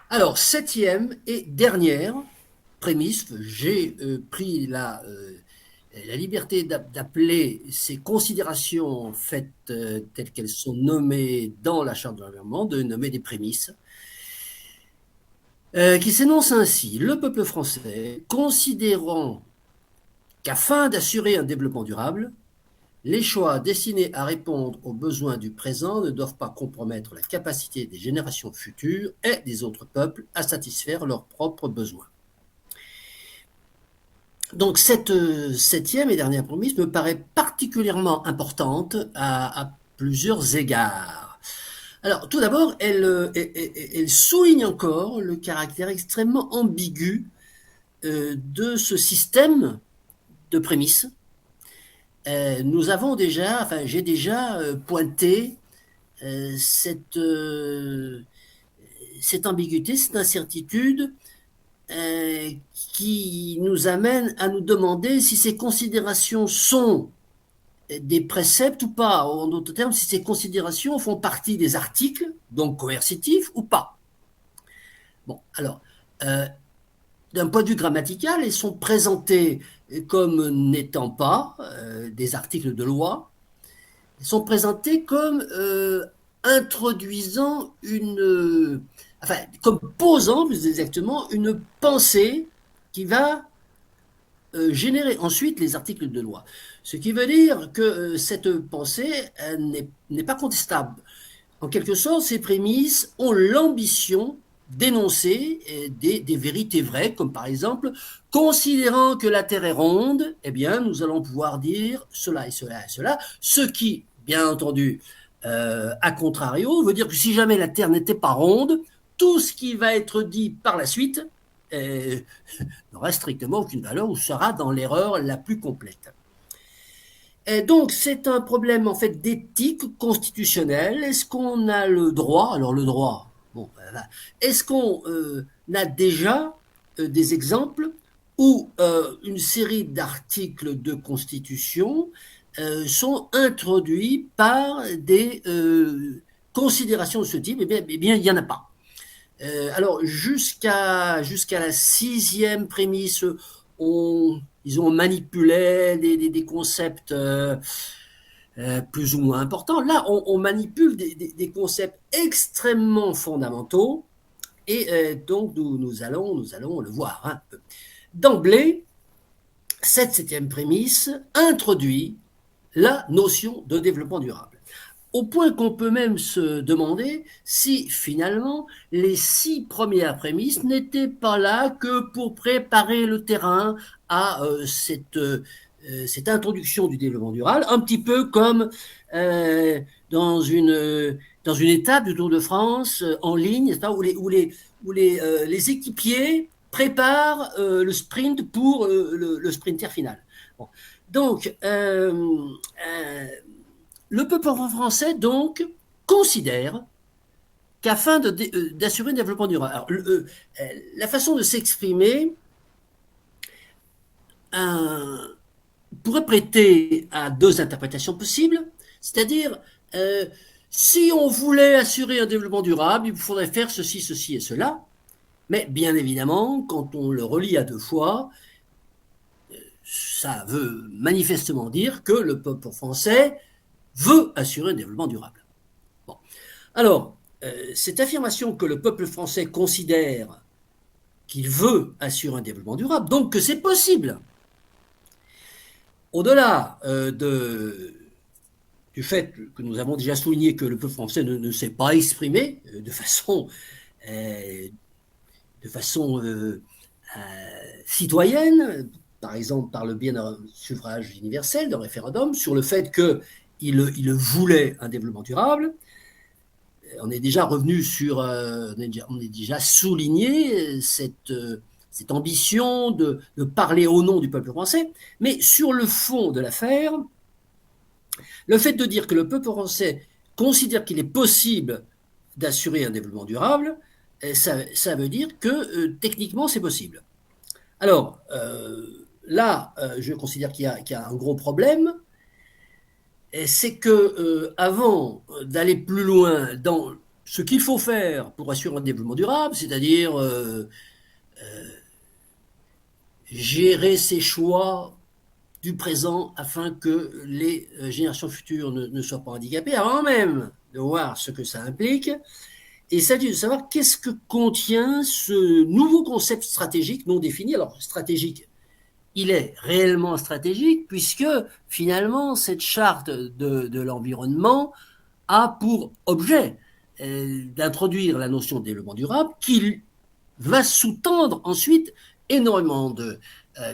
Alors, septième et dernière prémisse, j'ai pris la liberté d'appeler ces considérations faites telles qu'elles sont nommées dans la Charte de l'environnement, de nommer des prémisses, qui s'énoncent ainsi. Le peuple français, considérant qu'afin d'assurer un développement durable, les choix destinés à répondre aux besoins du présent ne doivent pas compromettre la capacité des générations futures et des autres peuples à satisfaire leurs propres besoins. Donc cette septième et dernière promesse me paraît particulièrement importante à plusieurs égards. Alors tout d'abord, elle souligne encore le caractère extrêmement ambigu de ce système de prémices. Nous avons déjà, enfin j'ai déjà pointé cette, cette ambiguïté, cette incertitude qui nous amène à nous demander si ces considérations sont des préceptes ou pas. En d'autres termes, si ces considérations font partie des articles, donc coercitifs ou pas. Bon, alors, euh, d'un point de vue grammatical, elles sont présentées comme n'étant pas des articles de loi. Elles sont présentées comme introduisant enfin, comme posant plus exactement une pensée qui va générer ensuite les articles de loi. Ce qui veut dire que cette pensée n'est pas contestable. En quelque sorte, ces prémices ont l'ambition d'énoncer des vérités vraies, comme par exemple, considérant que la Terre est ronde, eh bien, nous allons pouvoir dire cela et cela et cela, ce qui, bien entendu, à contrario, veut dire que si jamais la Terre n'était pas ronde, tout ce qui va être dit par la suite n'aura strictement aucune valeur ou sera dans l'erreur la plus complète. Et donc, c'est un problème en fait d'éthique constitutionnelle. Est-ce qu'on a le droit, alors le droit, bon, voilà. Est-ce qu'on a déjà des exemples où une série d'articles de constitution sont introduits par des considérations de ce type? Eh bien, il n'y en a pas. Alors, jusqu'à la sixième prémisse, ils ont manipulé des concepts plus ou moins importants. Là, on manipule des concepts extrêmement fondamentaux et donc nous allons le voir. Hein. D'emblée, cette septième prémisse introduit la notion de développement durable. Au point qu'on peut même se demander si finalement les six premières prémices n'étaient pas là que pour préparer le terrain à cette introduction du développement durable, un petit peu comme euh, dans, dans une étape du Tour de France en ligne, où les équipiers préparent le sprint pour le sprinter final. Bon. Donc, le peuple français, donc, considère qu'afin d'assurer un développement durable, alors, la façon de s'exprimer pourrait prêter à deux interprétations possibles, c'est-à-dire, euh, si on voulait assurer un développement durable, il faudrait faire ceci, ceci et cela, mais bien évidemment, quand on le relie à deux fois, ça veut manifestement dire que le peuple français veut assurer un développement durable. Bon. Alors, cette affirmation que le peuple français considère qu'il veut assurer un développement durable, donc que c'est possible, au-delà du fait que nous avons déjà souligné que le peuple français ne s'est pas exprimé euh, de façon citoyenne, par exemple par le biais d'un suffrage universel, d'un référendum, sur le fait qu'il voulait un développement durable, on est déjà revenu sur, on est déjà souligné cette ambition de parler au nom du peuple français, mais sur le fond de l'affaire, le fait de dire que le peuple français considère qu'il est possible d'assurer un développement durable, ça veut dire que techniquement c'est possible. Alors là, je considère qu'il y a un gros problème, c'est que avant d'aller plus loin dans ce qu'il faut faire pour assurer un développement durable, c'est-à-dire gérer ses choix du présent afin que les générations futures ne soient pas handicapées, avant même de voir ce que ça implique. Et il s'agit de savoir qu'est-ce que contient ce nouveau concept stratégique non défini. Alors, stratégique, il est réellement stratégique puisque finalement, cette charte de l'environnement a pour objet d'introduire la notion de développement durable qui va sous-tendre ensuite énormément de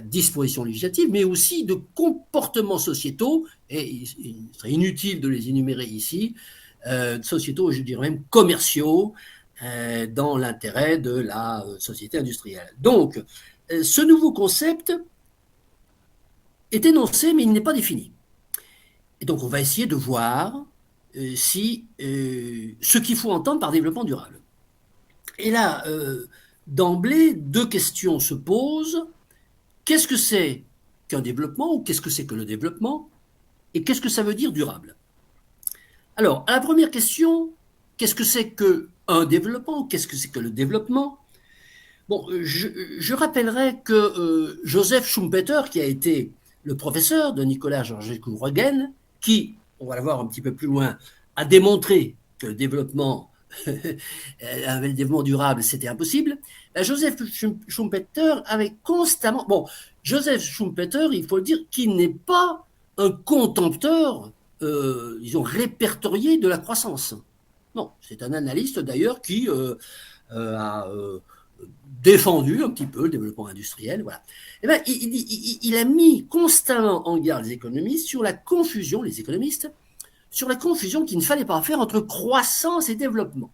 dispositions législatives, mais aussi de comportements sociétaux, et il serait inutile de les énumérer ici, sociétaux, je dirais même commerciaux, dans l'intérêt de la société industrielle. Donc, ce nouveau concept est énoncé, mais il n'est pas défini. Et donc, on va essayer de voir si ce qu'il faut entendre par développement durable. Et là, d'emblée, deux questions se posent. Qu'est-ce que c'est qu'un développement ou qu'est-ce que c'est que le développement? Et qu'est-ce que ça veut dire durable? Alors, à la première question, qu'est-ce que c'est qu'un développement? Qu'est-ce que c'est que le développement? Bon, je rappellerai que Joseph Schumpeter, qui a été le professeur de Nicolas Georgescu-Roegen, qui, on va le voir un petit peu plus loin, a démontré que le développement durable, c'était impossible. Joseph Schumpeter avait constamment... Bon, Joseph Schumpeter, il faut le dire, qu'il n'est pas un contempteur, disons, répertorié de la croissance. Non, c'est un analyste d'ailleurs qui a défendu un petit peu le développement industriel. Voilà. Et ben, il a mis constamment en garde les économistes sur la confusion, les économistes, sur la confusion qu'il ne fallait pas faire entre croissance et développement.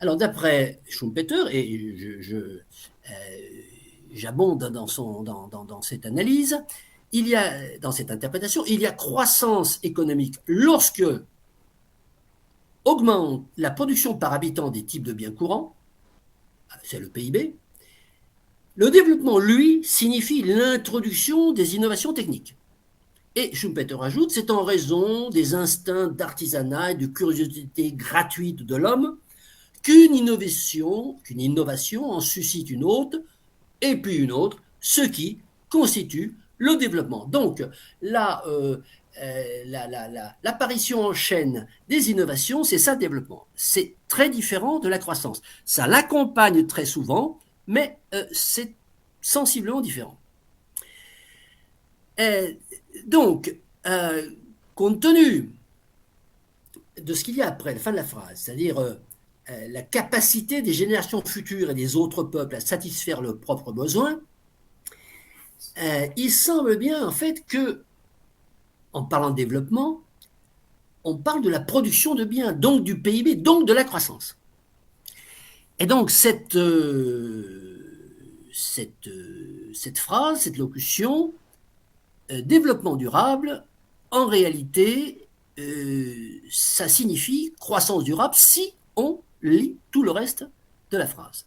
Alors, d'après Schumpeter, et j'abonde dans cette analyse, il y a, dans cette interprétation, il y a croissance économique lorsque augmente la production par habitant des types de biens courants, c'est le PIB. Le développement, lui, signifie l'introduction des innovations techniques. Et Schumpeter ajoute, c'est en raison des instincts d'artisanat et de curiosité gratuite de l'homme qu'une innovation en suscite une autre, et puis une autre, ce qui constitue le développement. Donc, l'apparition en chaîne des innovations, c'est ça le développement. C'est très différent de la croissance. Ça l'accompagne très souvent, mais c'est sensiblement différent. Donc, compte tenu de ce qu'il y a après la fin de la phrase, c'est-à-dire la capacité des générations futures et des autres peuples à satisfaire leurs propres besoins, il semble bien en fait que, en parlant de développement, on parle de la production de biens, donc du PIB, donc de la croissance. Et donc cette phrase, cette locution, développement durable, en réalité, ça signifie croissance durable si on lit tout le reste de la phrase.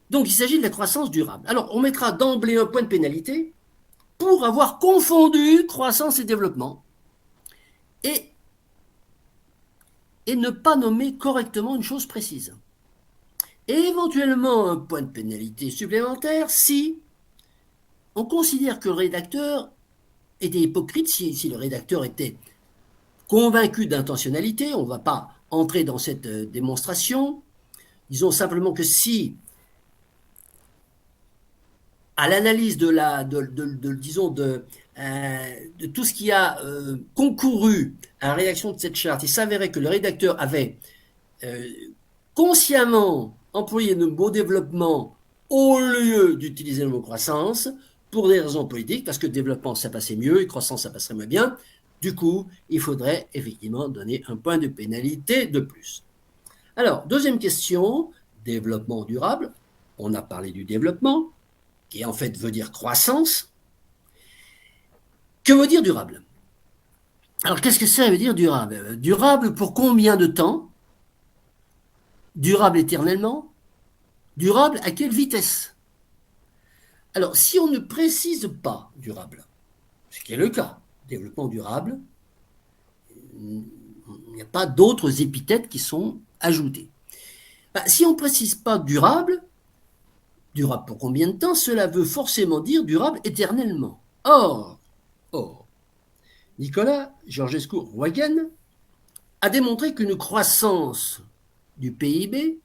Donc il s'agit de la croissance durable. Alors on mettra d'emblée un point de pénalité pour avoir confondu croissance et développement et ne pas nommer correctement une chose précise. Et éventuellement un point de pénalité supplémentaire si on considère que le rédacteur était hypocrite, si le rédacteur était convaincu d'intentionnalité, on ne va pas entrer dans cette démonstration. Disons simplement que si, à l'analyse de tout ce qui a concouru à la rédaction de cette charte, il s'avérait que le rédacteur avait consciemment employé le mot développement au lieu d'utiliser le mot croissance, pour des raisons politiques, parce que développement ça passait mieux et croissance ça passerait moins bien. Du coup, il faudrait effectivement donner un point de pénalité de plus. Alors, deuxième question, développement durable. On a parlé du développement, qui en fait veut dire croissance. Que veut dire durable? Alors, qu'est-ce que ça veut dire durable? Durable pour combien de temps? Durable éternellement? Durable à quelle vitesse? Alors, si on ne précise pas durable, ce qui est le cas, développement durable, n'y a pas d'autres épithètes qui sont ajoutées. Si on ne précise pas durable, durable pour combien de temps, cela veut forcément dire durable éternellement. Or, Nicolas Georgescu-Roegen a démontré qu'une croissance du PIB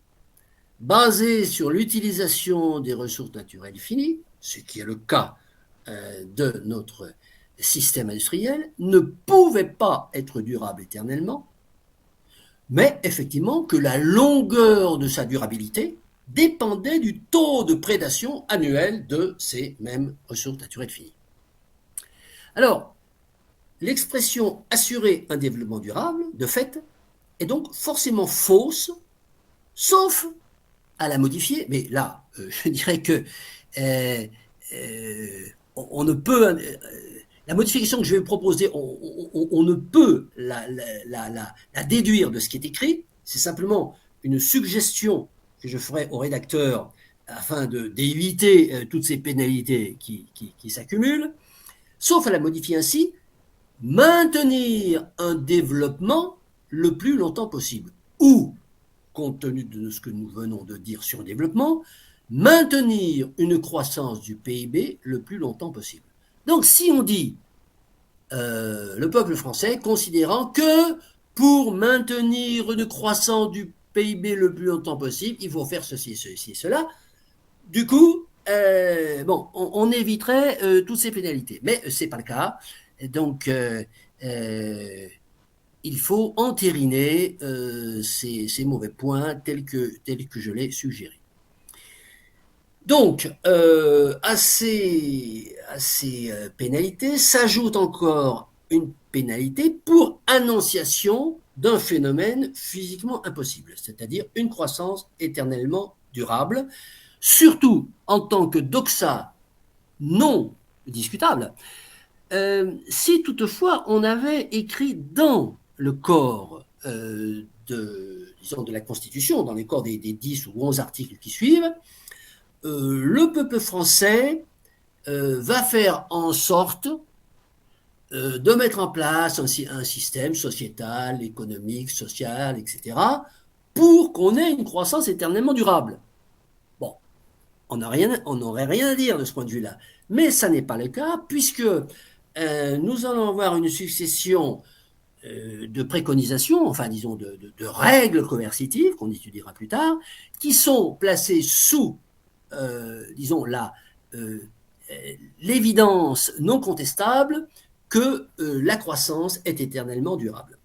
basée sur l'utilisation des ressources naturelles finies, ce qui est le cas de notre système industriel, ne pouvait pas être durable éternellement, mais effectivement que la longueur de sa durabilité dépendait du taux de prédation annuel de ces mêmes ressources naturelles finies. Alors, l'expression assurer un développement durable, de fait, est donc forcément fausse, sauf à la modifier. Mais là, je dirais que on ne peut... la modification que je vais vous proposer, on ne peut la déduire de ce qui est écrit. C'est simplement une suggestion que je ferai au rédacteur afin d'éviter toutes ces pénalités qui s'accumulent, sauf à la modifier ainsi, maintenir un développement le plus longtemps possible. Ou, compte tenu de ce que nous venons de dire sur le développement, maintenir une croissance du PIB le plus longtemps possible. Donc si on dit le peuple français considérant que pour maintenir une croissance du PIB le plus longtemps possible, il faut faire ceci, ceci, cela, du coup, on éviterait toutes ces pénalités. Mais ce n'est pas le cas. Donc, il faut entériner ces mauvais points tels que je l'ai suggéré. Donc, à ces pénalités s'ajoute encore une pénalité pour annonciation d'un phénomène physiquement impossible, c'est-à-dire une croissance éternellement durable, surtout en tant que doxa non discutable. Si toutefois on avait écrit dans le corps de la Constitution, dans les corps des 10 ou 11 articles qui suivent, le peuple français va faire en sorte de mettre en place un système sociétal, économique, social, etc., pour qu'on ait une croissance éternellement durable. Bon, on n'aurait rien à dire de ce point de vue-là. Mais ça n'est pas le cas, puisque nous allons avoir une succession de préconisations, enfin disons de règles coercitives, qu'on étudiera plus tard, qui sont placées sous disons l'évidence non contestable que la croissance est éternellement durable.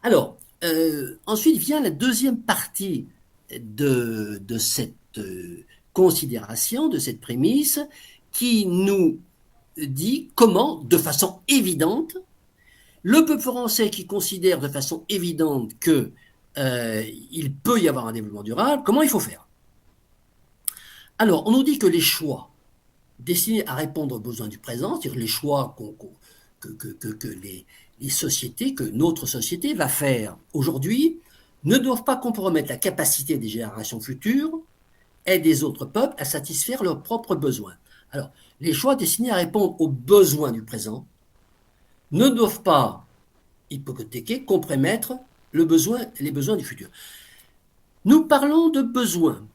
Alors, ensuite vient la deuxième partie de cette considération, de cette prémisse, qui nous dit comment, de façon évidente, le peuple français qui considère de façon évidente qu'il peut y avoir un développement durable, comment il faut faire? Alors, on nous dit que les choix destinés à répondre aux besoins du présent, c'est-à-dire les choix que les sociétés, que notre société va faire aujourd'hui, ne doivent pas compromettre la capacité des générations futures et des autres peuples à satisfaire leurs propres besoins. Alors, les choix destinés à répondre aux besoins du présent ne doivent pas hypothéquer, compromettre les besoins du futur. Nous parlons de besoins.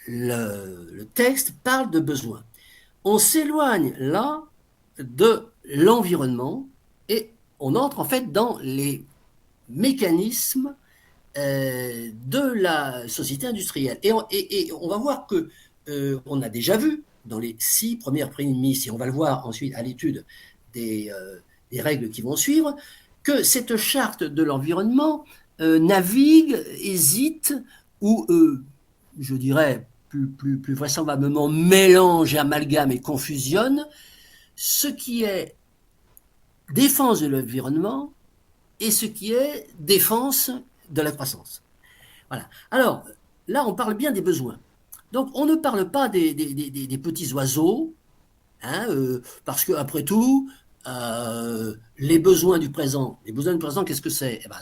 Le texte parle de besoins. On s'éloigne là de l'environnement et on entre en fait dans les mécanismes de la société industrielle. Et on va voir que on a déjà vu dans les 6 premières prémices, et on va le voir ensuite à l'étude des règles qui vont suivre, que cette charte de l'environnement navigue, hésite ou, je dirais, plus vraisemblablement mélange, amalgame et confusionne ce qui est défense de l'environnement et ce qui est défense de la croissance. Voilà. Alors, là, on parle bien des besoins. Donc, on ne parle pas des petits oiseaux, hein, parce que après tout, les besoins du présent, qu'est-ce que c'est? Eh ben,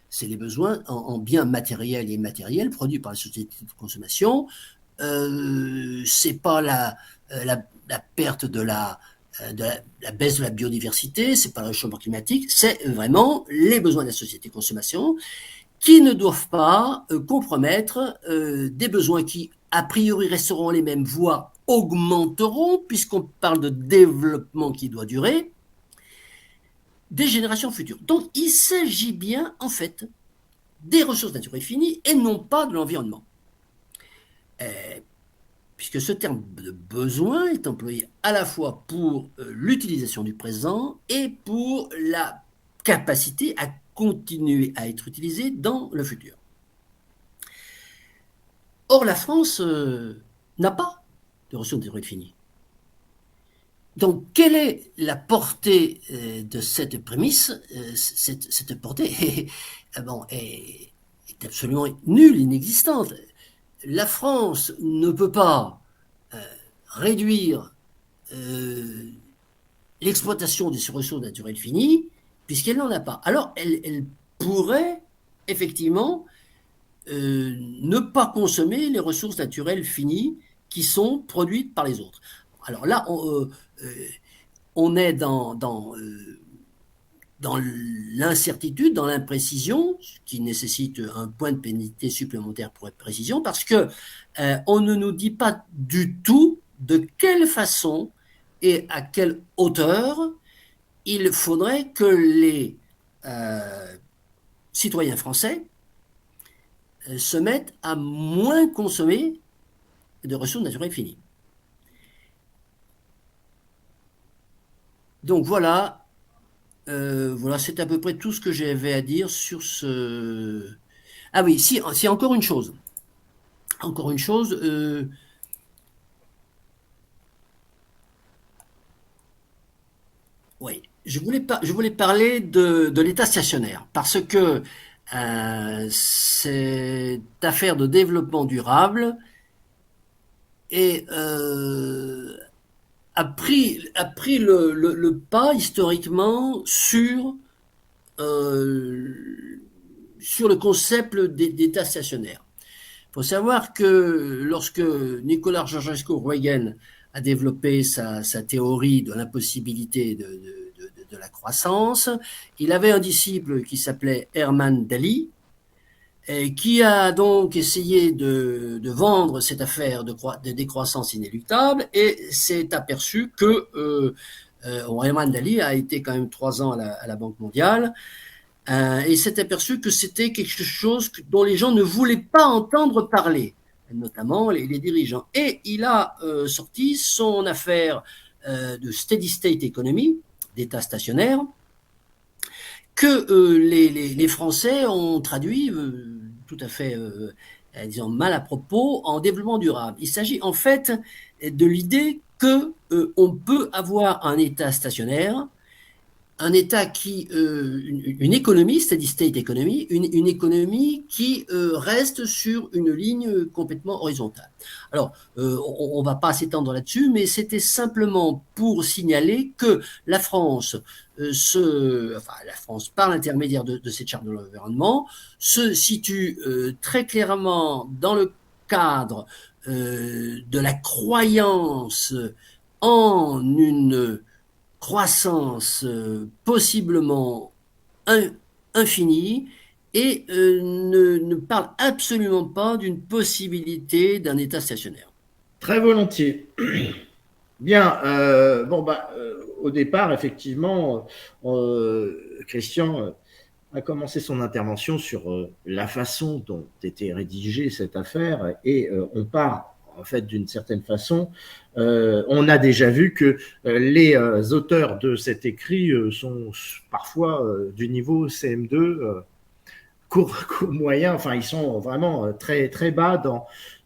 c'est les besoins en biens matériels et immatériels produits par la société de consommation. C'est pas la perte de la de la baisse de la biodiversité, c'est pas le changement climatique, c'est vraiment les besoins de la société de consommation qui ne doivent pas compromettre des besoins qui, a priori, resteront les mêmes, voire augmenteront, puisqu'on parle de développement qui doit durer, des générations futures. Donc, il s'agit bien, en fait, des ressources naturelles finies et non pas de l'environnement. Puisque ce terme de besoin est employé à la fois pour l'utilisation du présent et pour la capacité à continuer à être utilisé dans le futur. Or, la France n'a pas de ressources naturelles finies. Donc, quelle est la portée de cette prémisse? Cette portée est absolument nulle, inexistante. La France ne peut pas réduire l'exploitation de ses ressources naturelles finies puisqu'elle n'en a pas. Alors, elle pourrait effectivement ne pas consommer les ressources naturelles finies qui sont produites par les autres. Alors là, on est dans l'incertitude, dans l'imprécision, ce qui nécessite un point de pénalité supplémentaire pour être précision, parce que on ne nous dit pas du tout de quelle façon et à quelle hauteur il faudrait que les citoyens français se mettent à moins consommer de ressources naturelles finies. Donc voilà, c'est à peu près tout ce que j'avais à dire sur ce... Ah oui, si encore une chose. Encore une chose. Oui, je voulais parler de l'État stationnaire parce que cette affaire de développement durable est a pris le pas historiquement sur le concept d'État stationnaire. Il faut savoir que lorsque Nicolas Georgescu-Roegen a développé sa théorie de l'impossibilité de la croissance, il avait un disciple qui s'appelait Herman Daly, qui a donc essayé de vendre cette affaire de décroissance inéluctable et s'est aperçu que Herman Daly a été quand même 3 ans à la Banque mondiale et s'est aperçu que c'était quelque chose dont les gens ne voulaient pas entendre parler, notamment les dirigeants. Et il a sorti son affaire de steady state economy, d'état stationnaire, que les Français ont traduit tout à fait, disons, mal à propos, en développement durable. Il s'agit en fait de l'idée que on peut avoir un État stationnaire, un État qui, une économie, steady state economy, une économie qui reste sur une ligne complètement horizontale. Alors, on ne va pas s'étendre là-dessus, mais c'était simplement pour signaler que la France, la France, par l'intermédiaire de cette charte de l'environnement, se situe très clairement dans le cadre de la croyance en une croissance possiblement infinie et ne parle absolument pas d'une possibilité d'un État stationnaire. Très volontiers. Bien, au départ, effectivement, Christian a commencé son intervention sur la façon dont était rédigée cette affaire et on part en fait d'une certaine façon. On a déjà vu que les auteurs de cet écrit sont parfois du niveau CM2, court moyen, enfin ils sont vraiment très, très bas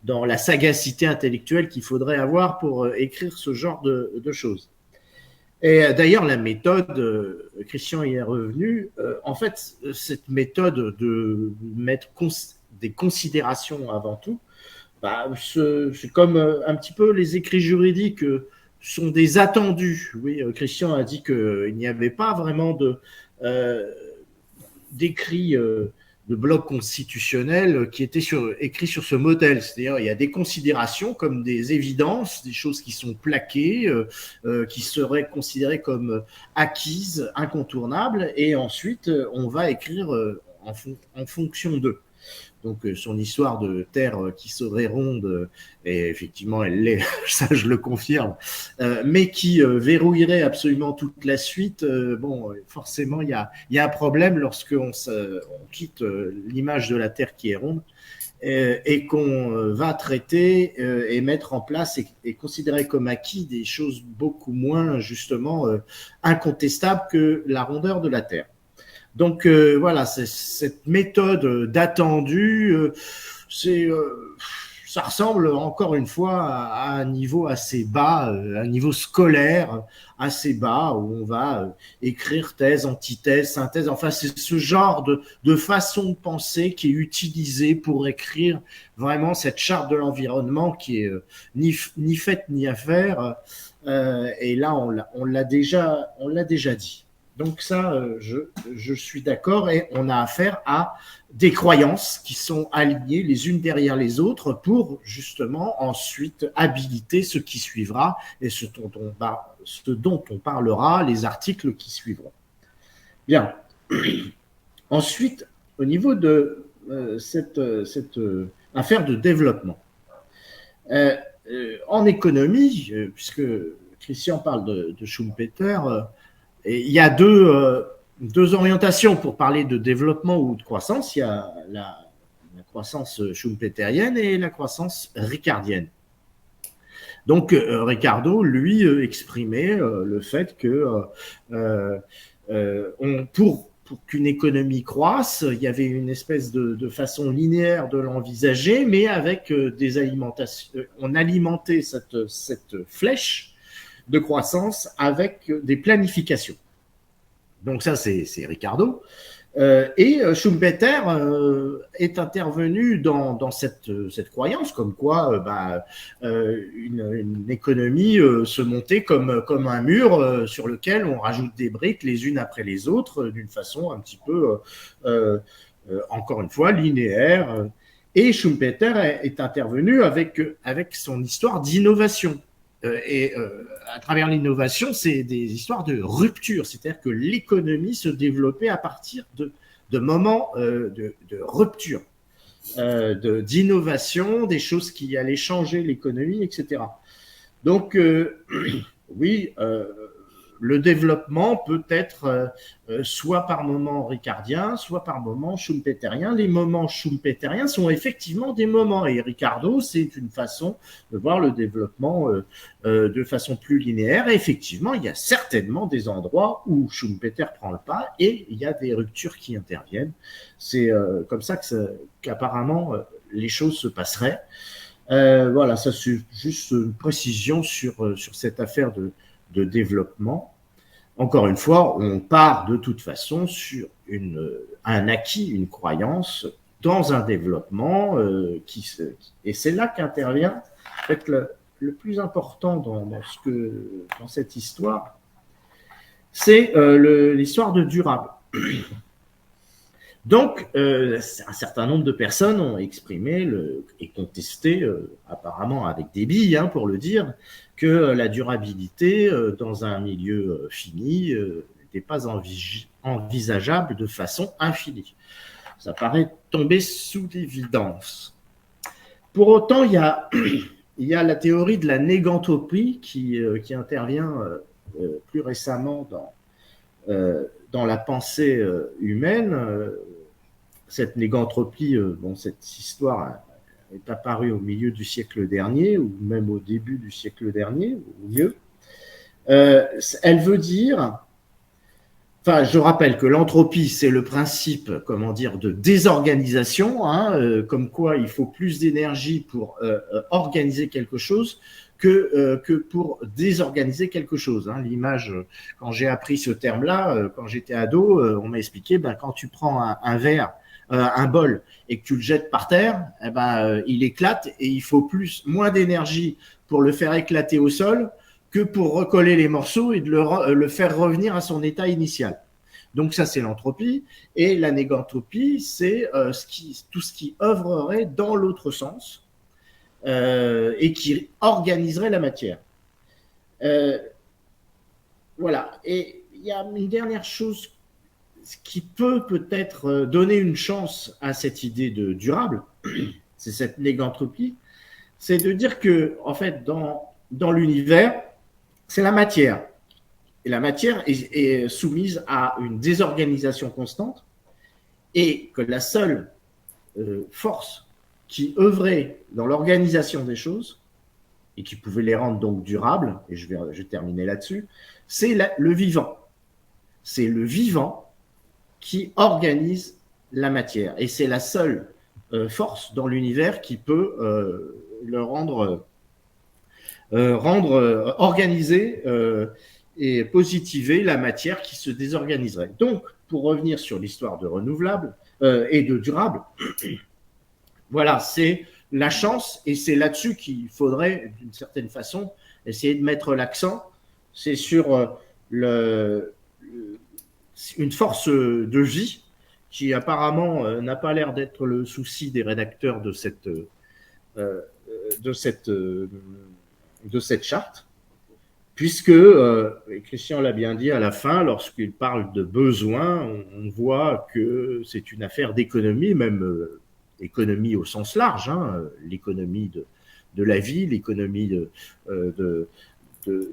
dans la sagacité intellectuelle qu'il faudrait avoir pour écrire ce genre de choses. Et d'ailleurs, la méthode, Christian y est revenu, en fait, cette méthode de mettre des considérations avant tout, c'est comme un petit peu les écrits juridiques sont des attendus. Oui, Christian a dit qu'il n'y avait pas vraiment d'écrits bloc constitutionnel qui était écrit sur ce modèle. C'est-à-dire, il y a des considérations comme des évidences, des choses qui sont plaquées, qui seraient considérées comme acquises, incontournables, et ensuite, on va écrire en fonction d'eux. Donc, son histoire de terre qui serait ronde, et effectivement, elle l'est, ça je le confirme, mais qui verrouillerait absolument toute la suite, bon, forcément, il y a un problème lorsqu'on quitte l'image de la terre qui est ronde et qu'on va traiter et mettre en place et considérer comme acquis des choses beaucoup moins, justement, incontestables que la rondeur de la terre. Donc voilà, cette méthode d'attendu, ça ressemble encore une fois à un niveau assez bas, un niveau scolaire assez bas, où on va écrire thèse, antithèse, synthèse. Enfin, c'est ce genre de façon de penser qui est utilisée pour écrire vraiment cette charte de l'environnement qui est ni faite ni à faire. Et là, on l'a déjà dit. Donc ça, je suis d'accord, et on a affaire à des croyances qui sont alignées les unes derrière les autres pour justement ensuite habiliter ce qui suivra et ce dont on parlera, les articles qui suivront. Bien. Ensuite, au niveau de cette affaire de développement, en économie, puisque Christian parle de Schumpeter, et il y a deux orientations pour parler de développement ou de croissance. Il y a la croissance schumpeterienne et la croissance ricardienne. Donc, Ricardo, lui, exprimait le fait que pour qu'une économie croisse, il y avait une espèce de façon linéaire de l'envisager, mais avec des alimentations. On alimentait cette flèche de croissance avec des planifications. Donc ça, c'est Ricardo. Et Schumpeter est intervenu dans cette croyance comme quoi une économie se montait comme un mur sur lequel on rajoute des briques les unes après les autres d'une façon un petit peu, encore une fois, linéaire. Et Schumpeter est intervenu avec son histoire d'innovation. Et à travers l'innovation, c'est des histoires de rupture, c'est-à-dire que l'économie se développait à partir de moments de rupture, d'innovation, des choses qui allaient changer l'économie, etc. Donc, oui, le développement peut être soit par moment ricardien, soit par moment schumpeterien. Les moments schumpeteriens sont effectivement des moments, et Ricardo, c'est une façon de voir le développement de façon plus linéaire. Et effectivement, il y a certainement des endroits où Schumpeter prend le pas et il y a des ruptures qui interviennent. C'est comme ça qu'apparemment les choses se passeraient. Voilà, ça c'est juste une précision sur cette affaire de développement. Encore une fois, on part de toute façon sur un acquis, une croyance dans un développement et c'est là qu'intervient peut-être le plus important dans cette histoire, c'est l'histoire de durable. Donc, un certain nombre de personnes ont exprimé et contesté, apparemment avec des billes, pour le dire, que la durabilité dans un milieu fini n'était pas envisageable de façon infinie. Ça paraît tomber sous l'évidence. Pour autant, il y a la théorie de la négantropie qui intervient plus récemment dans la pensée humaine. Cette négantropie, cette histoire est apparue au milieu du siècle dernier, ou même au début du siècle dernier, ou mieux. Elle veut dire, enfin, je rappelle que l'entropie, c'est le principe, de désorganisation, comme quoi il faut plus d'énergie pour organiser quelque chose que pour désorganiser quelque chose. L'image, quand j'ai appris ce terme-là, quand j'étais ado, on m'a expliqué, quand tu prends un verre, un bol, et que tu le jettes par terre, il éclate et il faut moins d'énergie pour le faire éclater au sol que pour recoller les morceaux et de le faire revenir à son état initial. Donc ça, c'est l'entropie. Et la négantropie, c'est tout ce qui œuvrerait dans l'autre sens et qui organiserait la matière. Voilà. Et il y a une dernière chose qui peut peut-être donner une chance à cette idée de durable, c'est cette négantropie, c'est de dire que, en fait, dans l'univers, c'est la matière. Et la matière est soumise à une désorganisation constante et que la seule force qui œuvrait dans l'organisation des choses et qui pouvait les rendre donc durables, et je vais terminer là-dessus, c'est le vivant. C'est le vivant qui organise la matière. Et c'est la seule force dans l'univers qui peut le rendre organiser et positiver la matière qui se désorganiserait. Donc, pour revenir sur l'histoire de renouvelable et de durable, voilà, c'est la chance et c'est là-dessus qu'il faudrait, d'une certaine façon, essayer de mettre l'accent. C'est sur une force de vie qui apparemment n'a pas l'air d'être le souci des rédacteurs de cette charte, puisque, Christian l'a bien dit à la fin, lorsqu'il parle de besoin, on voit que c'est une affaire d'économie, même économie au sens large, hein, l'économie de la vie, l'économie de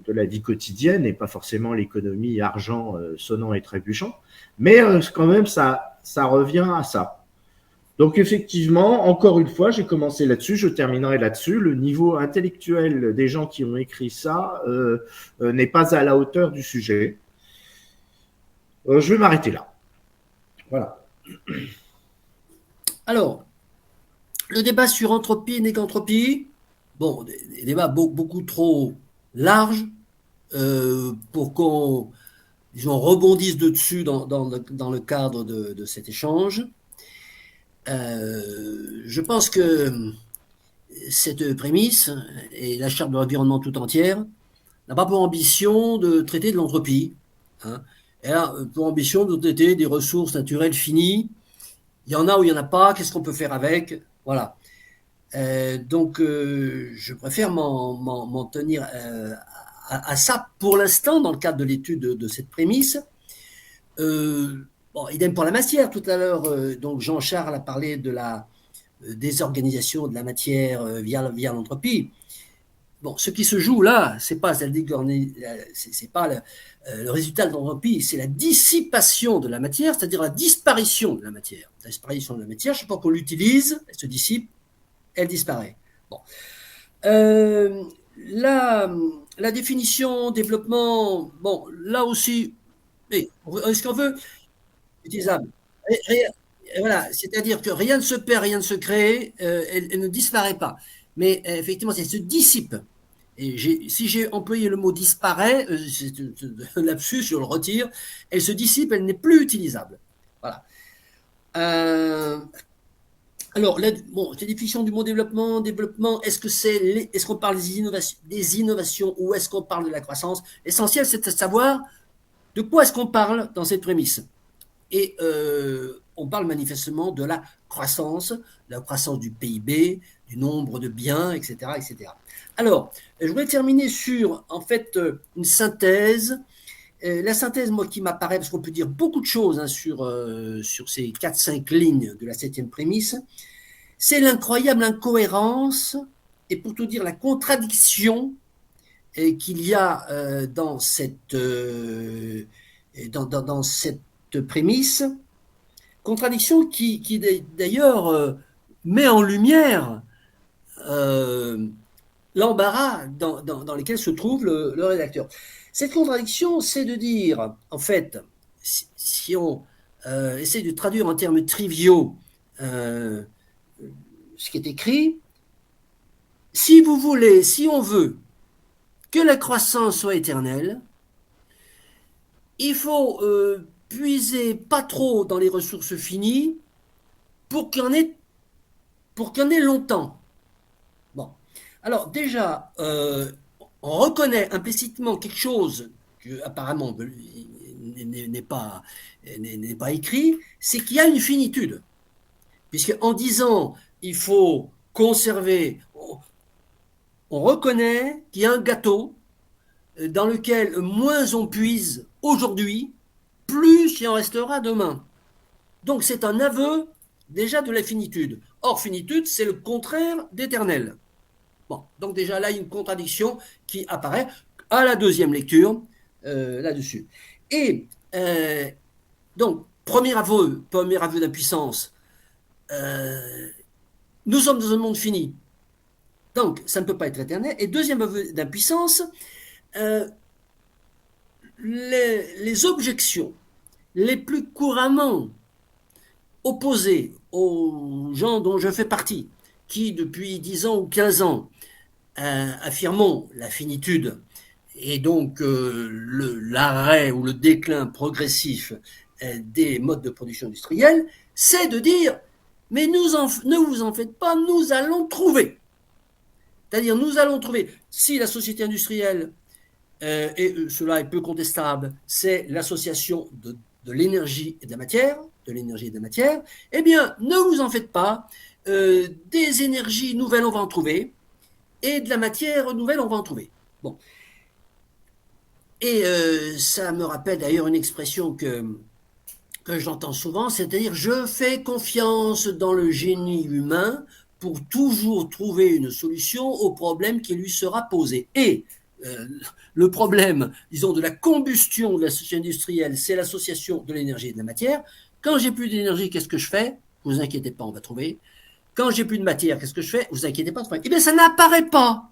la vie quotidienne et pas forcément l'économie argent sonnant et trébuchant. Mais quand même, ça revient à ça. Donc effectivement, encore une fois, j'ai commencé là-dessus, je terminerai là-dessus. Le niveau intellectuel des gens qui ont écrit ça n'est pas à la hauteur du sujet. Je vais m'arrêter là. Voilà. Alors, le débat sur entropie et négantropie, bon, des débats beaucoup trop larges pour qu'on rebondisse dessus dans le cadre de cet échange. Je pense que cette prémisse et la charte de l'environnement tout entière n'a pas pour ambition de traiter de l'entropie. Hein. Elle a pour ambition de traiter des ressources naturelles finies. Il y en a ou il n'y en a pas, qu'est-ce qu'on peut faire avec? Voilà. Donc, je préfère m'en tenir à ça pour l'instant dans le cadre de l'étude de cette prémisse. Bon, idem pour la matière. Tout à l'heure, donc Jean-Charles a parlé de la désorganisation de la matière via l'entropie. Bon, ce qui se joue là, c'est pas le résultat de l'entropie, c'est la dissipation de la matière, c'est-à-dire la disparition de la matière. La disparition de la matière, chaque fois qu'on l'utilise, elle se dissipe, elle disparaît. Bon. La définition, développement, bon, là aussi, est-ce qu'on veut utilisable? Voilà, c'est-à-dire que rien ne se perd, rien ne se crée, elle ne disparaît pas. Mais effectivement, elle se dissipe. Et si j'ai employé le mot disparaît, c'est un lapsus, je le retire, elle se dissipe, elle n'est plus utilisable. Voilà. Alors, bon, la définition du mot développement, est-ce qu'on parle des innovations ou est-ce qu'on parle de la croissance? L'essentiel, c'est de savoir de quoi est-ce qu'on parle dans cette prémisse. Et on parle manifestement de la croissance du PIB, du nombre de biens, etc., etc. Alors, je voudrais terminer sur, en fait, une synthèse. La synthèse, moi, qui m'apparaît, parce qu'on peut dire beaucoup de choses hein, sur ces 4-5 lignes de la 7e prémisse, c'est l'incroyable incohérence et pour tout dire la contradiction qu'il y a dans cette prémisse, contradiction qui d'ailleurs met en lumière l'embarras dans lequel se trouve le rédacteur. Cette contradiction, c'est de dire, en fait, si on essaie de traduire en termes triviaux ce qui est écrit, si vous voulez, si on veut que la croissance soit éternelle, il faut puiser pas trop dans les ressources finies pour qu'il y en ait longtemps. Bon. Alors déjà, on reconnaît implicitement quelque chose que apparemment n'est pas écrit, c'est qu'il y a une finitude. Puisque en disant il faut conserver, on reconnaît qu'il y a un gâteau dans lequel moins on puise aujourd'hui, plus il en restera demain. Donc c'est un aveu déjà de la finitude. Or, finitude, c'est le contraire d'éternel. Bon, donc déjà là, il y a une contradiction qui apparaît à la deuxième lecture là-dessus. Et donc, premier aveu d'impuissance, nous sommes dans un monde fini. Donc, ça ne peut pas être éternel. Et deuxième aveu d'impuissance, les objections les plus couramment opposées aux gens dont je fais partie, qui depuis 10 ans ou 15 ans affirmons la finitude et donc l'arrêt ou le déclin progressif des modes de production industrielle, c'est de dire mais ne vous en faites pas, nous allons trouver. C'est-à-dire nous allons trouver, si la société industrielle, et cela est peu contestable, c'est l'association de l'énergie et de la matière, eh bien ne vous en faites pas, des énergies nouvelles on va en trouver, et de la matière nouvelle on va en trouver. Bon. Et ça me rappelle d'ailleurs une expression que j'entends souvent, c'est-à-dire je fais confiance dans le génie humain pour toujours trouver une solution au problème qui lui sera posé. Et le problème, disons, de la combustion de la société industrielle, c'est l'association de l'énergie et de la matière. Quand j'ai plus d'énergie, qu'est-ce que je fais? Vous inquiétez pas, on va trouver. Quand j'ai plus de matière, qu'est-ce que je fais? Vous inquiétez pas, eh bien ça n'apparaît pas.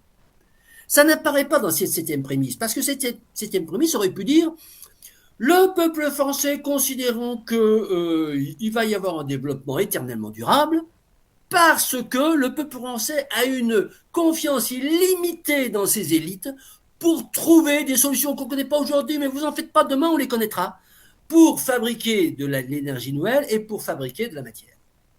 Ça n'apparaît pas dans cette septième prémisse, parce que cette septième prémisse aurait pu dire le peuple français considérant qu'il va y avoir un développement éternellement durable, parce que le peuple français a une confiance illimitée dans ses élites pour trouver des solutions qu'on ne connaît pas aujourd'hui, mais vous en faites pas, demain on les connaîtra, pour fabriquer de l'énergie nouvelle et pour fabriquer de la matière.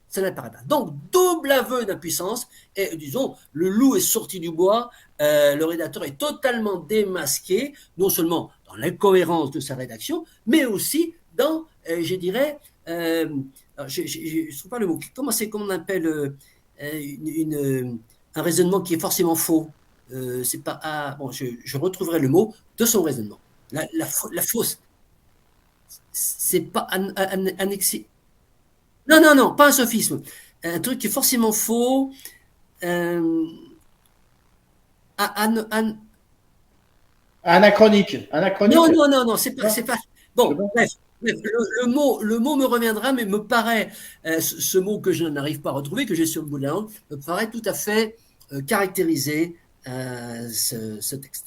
Ça n'apparaît pas. Donc, double aveu d'impuissance, et disons, le loup est sorti du bois, le rédacteur est totalement démasqué, non seulement dans l'incohérence de sa rédaction, mais aussi dans, je dirais, je ne trouve pas le mot, comment on appelle un raisonnement qui est forcément faux. C'est pas, bon, je retrouverai le mot de son raisonnement. La fausse, c'est pas annexé. Non, non, non, pas un sophisme. Un truc qui est forcément faux. Euh, an- an- Anachronique. non, Anachronique. non, non, non, c'est pas. Bon, Bon. bref, le mot me reviendra, mais me paraît, ce mot que je n'arrive pas à retrouver, que j'ai sur le bout de la langue, me paraît tout à fait caractériser ce texte.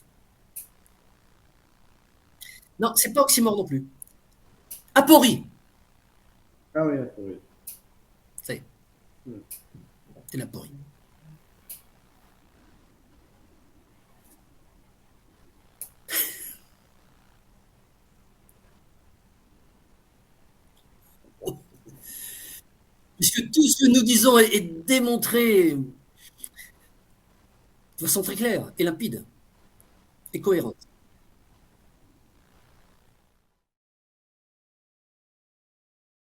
Non, c'est pas oxymore non plus. Aporie, Ah oui, oui. c'est l'aporie. Puisque tout ce que nous disons est démontré de façon très claire et limpide et cohérente.